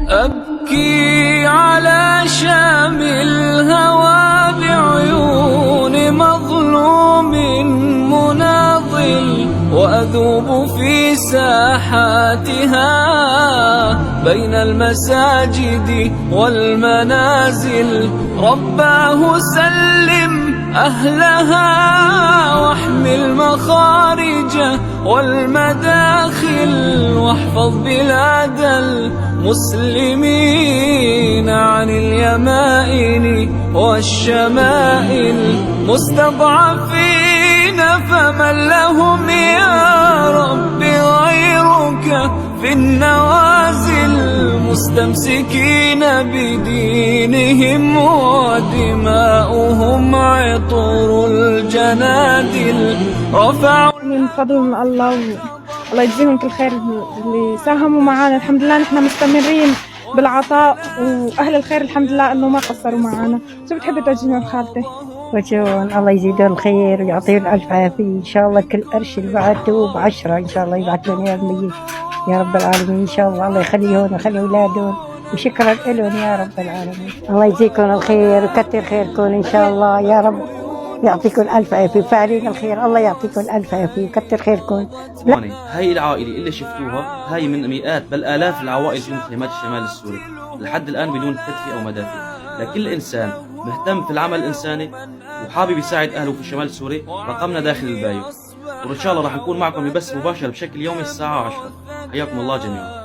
أبكي على شام الهوى بعيون مظلوم مناضل، وأذوب في ساحاتها بين المساجد والمنازل. رباه سلم أهلها واحمي المخارج والمداخل، واحفظ بلاد المسلمين عن اليمائن والشمائل. مستضعفين فمن لهم يا رب غيرك في النوازل، مستمسكين بدينهم ودماؤهم عطر الجنادل. رفعوا من فضل من الله، الله يجزيهم كل خير اللي ساهموا معنا. الحمد لله نحن مستمرين بالعطاء، واهل الخير الحمد لله انه ما قصروا معنا. شو بتحبي توجهي لخالتي؟ وجههم الله يزيدهم الخير ويعطيهم الف عافيه ان شاء الله. كل قرش اللي بعته ب10 ان شاء الله يبعث لهم اياه ب100 يا رب العالمين ان شاء الله. الله يخليهم ويخلي اولادهم، وشكرا لهم يا رب العالمين. الله يجزيكم الخير وكثر خيركم ان شاء الله يا رب. يعطيكم الف عافيه فاعلين الخير. الله يعطيكم الف عافيه وكثر خيركم. هاي العائله اللي شفتوها هاي من مئات بل الاف العوائل في مخيمات الشمال السوري لحد الان بدون تدفئه ومدافع. لكل انسان مهتم في العمل الانساني وحابب يساعد اهله في الشمال السوري رقمنا داخل البايو، وان شاء الله راح نكون معكم ببث مباشر بشكل يومي الساعه 10. حياكم الله جميعا.